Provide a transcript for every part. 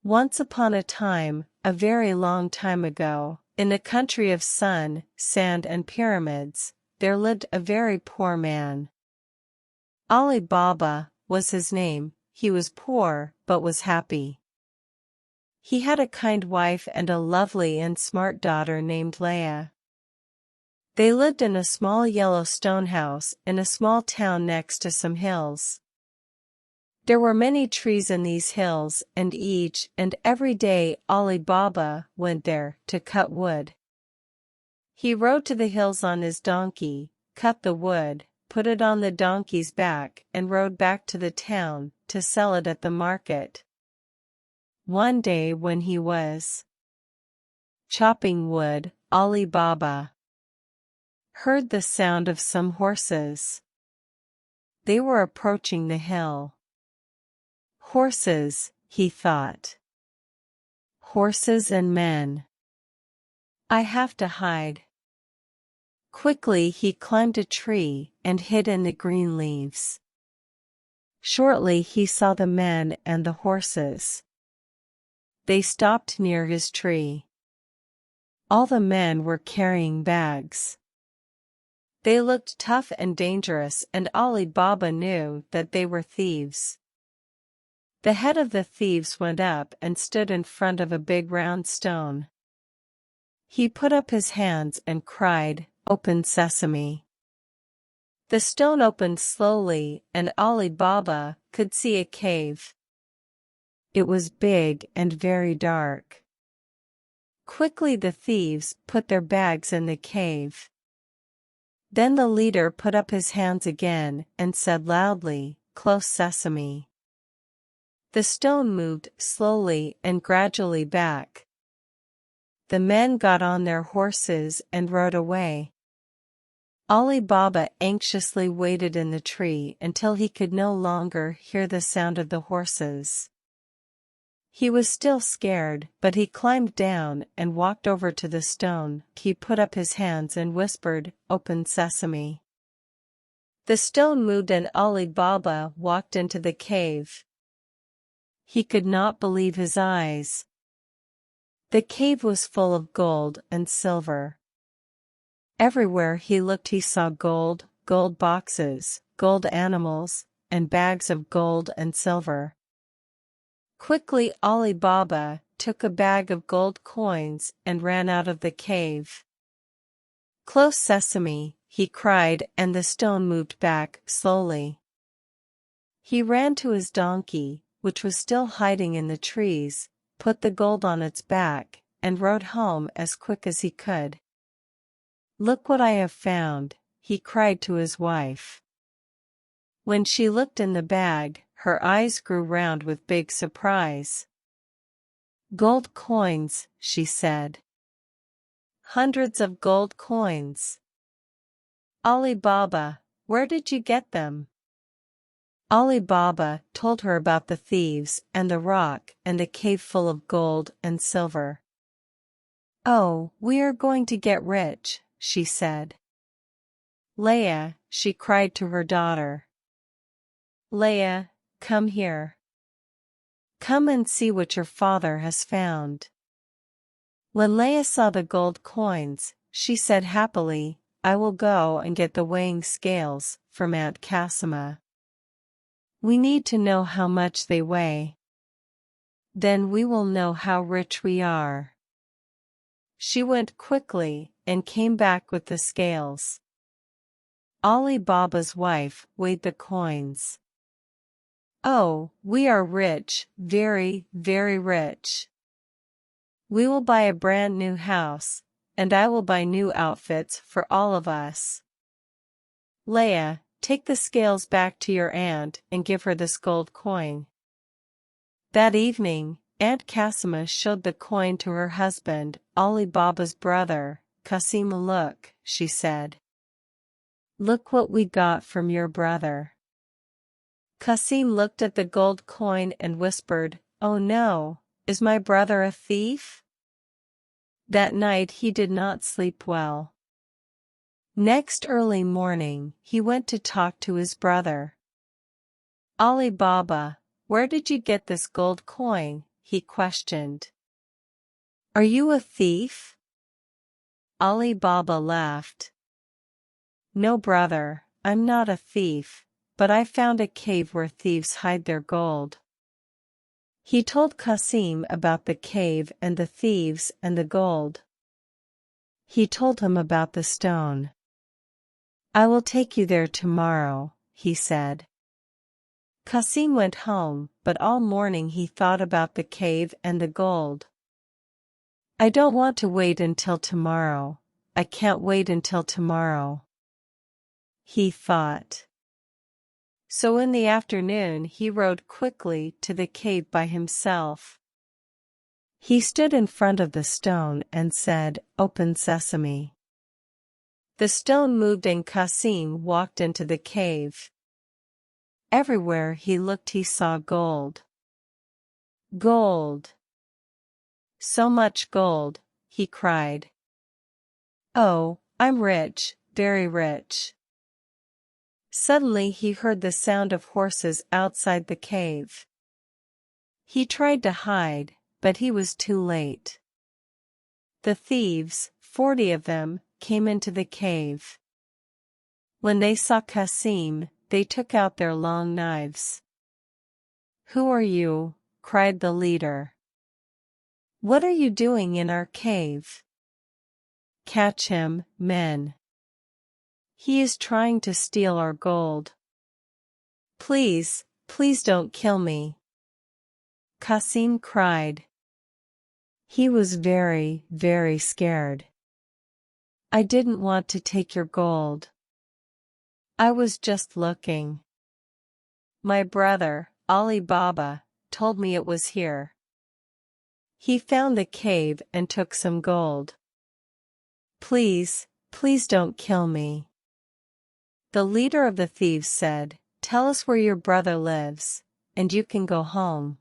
Once upon a time, a very long time ago, in a country of sun, sand and pyramids, there lived a very poor man. Ali Baba was his name. He was poor, but was happy. He had a kind wife and a lovely and smart daughter named Leah. They lived in a small yellow stone house in a small town next to some hills. There were many trees in these hills, and each and every day Ali Baba went there to cut wood. He rode to the hills on his donkey, cut the wood, put it on the donkey's back and rode back to the town to sell it at the market. One day when he was chopping wood, Ali Baba heard the sound of some horses. They were approaching the hill. Horses, he thought. Horses and men. I have to hide. Quickly he climbed a tree and hid in the green leaves. Shortly he saw the men and the horses. They stopped near his tree. All the men were carrying bags. They looked tough and dangerous, and Ali Baba knew that they were thieves. The head of the thieves went up and stood in front of a big round stone. He put up his hands and cried, "Open sesame." The stone opened slowly and Ali Baba could see a cave. It was big and very dark. Quickly the thieves put their bags in the cave. Then the leader put up his hands again and said loudly, "Close sesame." The stone moved slowly and gradually back. The men got on their horses and rode away. Ali Baba anxiously waited in the tree until he could no longer hear the sound of the horses. He was still scared, but he climbed down and walked over to the stone. He put up his hands and whispered, "Open sesame." The stone moved and Ali Baba walked into the cave. He could not believe his eyes. The cave was full of gold and silver. Everywhere he looked he saw gold, gold boxes, gold animals, and bags of gold and silver. Quickly Ali Baba took a bag of gold coins and ran out of the cave. "Close sesame," he cried, and the stone moved back slowly. He ran to his donkey, which was still hiding in the trees, put the gold on its back, and rode home as quick as he could. "Look what I have found," he cried to his wife. When she looked in the bag, her eyes grew round with big surprise. "Gold coins," she said. "Hundreds of gold coins. Ali Baba, where did you get them?" Ali Baba told her about the thieves and the rock and the cave full of gold and silver. "Oh, we are going to get rich," she said. "Leah," she cried to her daughter. "Leah, come here. Come and see what your father has found." When Leah saw the gold coins, she said happily, "I will go and get the weighing scales from Aunt Cassima. We need to know how much they weigh. Then we will know how rich we are." She went quickly and came back with the scales. Ali Baba's wife weighed the coins. "Oh, we are rich, very, very rich. We will buy a brand new house, and I will buy new outfits for all of us. Leah, take the scales back to your aunt and give her this gold coin." That evening, Aunt Cassima showed the coin to her husband, Ali Baba's brother. "Qasim, look," she said. "Look what we got from your brother." Qasim looked at the gold coin and whispered, "Oh no, is my brother a thief?" That night he did not sleep well. Next early morning, he went to talk to his brother. "Ali Baba, where did you get this gold coin?" he questioned. Are you a thief? Ali Baba laughed. No, brother, I'm not a thief, but I found a cave where thieves hide their gold. He told Qasim about the cave and the thieves and the gold. He told him about the stone. I will take you there tomorrow, he said. Qasim went home, but all morning he thought about the cave and the gold. I don't want to wait until tomorrow. I can't wait until tomorrow, he thought. So in the afternoon he rode quickly to the cave by himself. He stood in front of the stone and said, "Open sesame." The stone moved and Qasim walked into the cave. Everywhere he looked he saw gold. Gold! So much gold, he cried. Oh, I'm rich, very rich. Suddenly he heard the sound of horses outside the cave. He tried to hide, but he was too late. The thieves, 40 of them, came into the cave. When they saw Qasim, they took out their long knives. Who are you? Cried the leader. What are you doing in our cave? Catch him, men. He is trying to steal our gold. Please, please don't kill me. Qasim cried. He was very, very scared. I didn't want to take your gold. I was just looking. My brother, Ali Baba, told me it was here. He found the cave and took some gold. Please, please don't kill me. The leader of the thieves said, Tell us where your brother lives, and you can go home.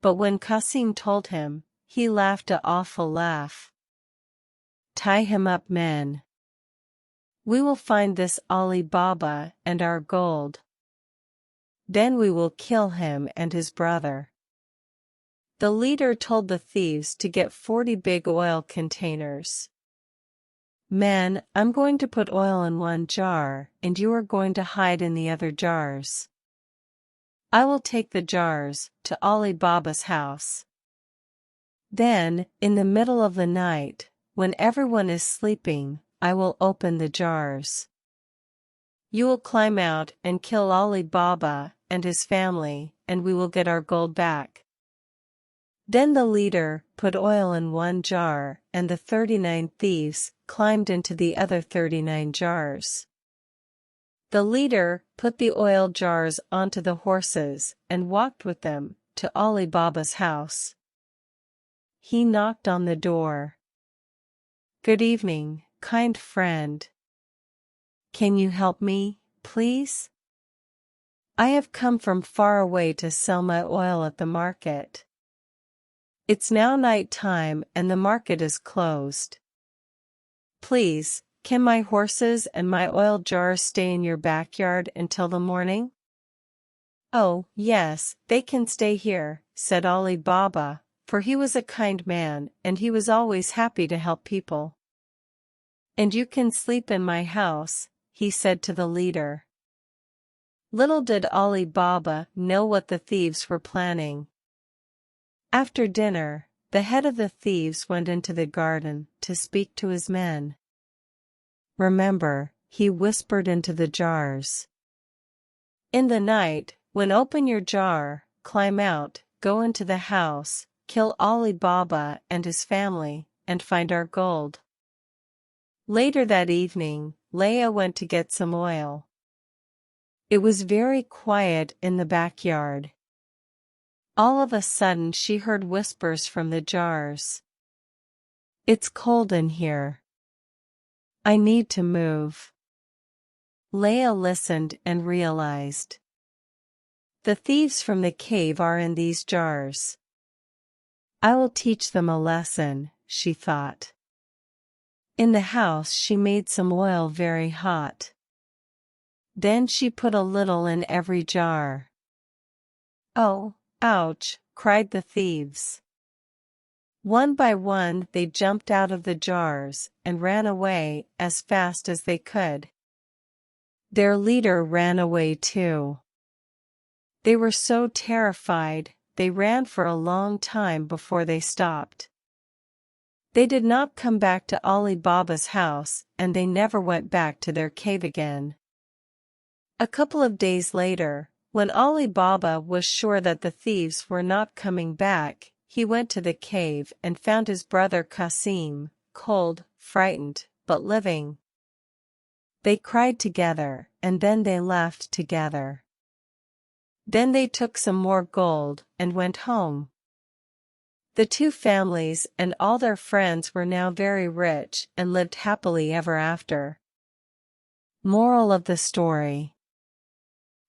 But when Qasim told him, he laughed an awful laugh. Tie him up, men. We will find this Ali Baba and our gold. Then we will kill him and his brother. The leader told the thieves to get 40 big oil containers. Men, I'm going to put oil in one jar, and you are going to hide in the other jars. I will take the jars to Ali Baba's house. Then, in the middle of the night, when everyone is sleeping, I will open the jars. You will climb out and kill Ali Baba and his family, and we will get our gold back. Then the leader put oil in one jar, and the 39 thieves climbed into the other 39 jars. The leader put the oil jars onto the horses and walked with them to Ali Baba's house. He knocked on the door. Good evening, kind friend. Can you help me, please? I have come from far away to sell my oil at the market. It's now night time and the market is closed. Please, can my horses and my oil jars stay in your backyard until the morning? Oh, yes, they can stay here, said Ali Baba, for he was a kind man and he was always happy to help people. And you can sleep in my house, he said to the leader. Little did Ali Baba know what the thieves were planning. After dinner, the head of the thieves went into the garden to speak to his men. Remember, he whispered into the jars. In the night, when open your jar, climb out, go into the house, kill Ali Baba and his family, and find our gold. Later that evening, Leia went to get some oil. It was very quiet in the backyard. All of a sudden she heard whispers from the jars. It's cold in here. I need to move. Leia listened and realized. The thieves from the cave are in these jars. I will teach them a lesson, she thought. In the house she made some oil very hot. Then she put a little in every jar. Oh, ouch, cried the thieves. One by one they jumped out of the jars and ran away as fast as they could. Their leader ran away too. They were so terrified, they ran for a long time before they stopped. They did not come back to Ali Baba's house, and they never went back to their cave again. A couple of days later, when Ali Baba was sure that the thieves were not coming back, he went to the cave and found his brother Qasim, cold, frightened, but living. They cried together, and then they laughed together. Then they took some more gold and went home. The two families and all their friends were now very rich and lived happily ever after. Moral of the story: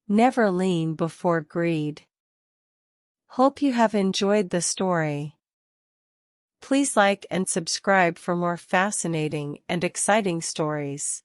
never lean before greed. Hope you have enjoyed the story. Please like and subscribe for more fascinating and exciting stories.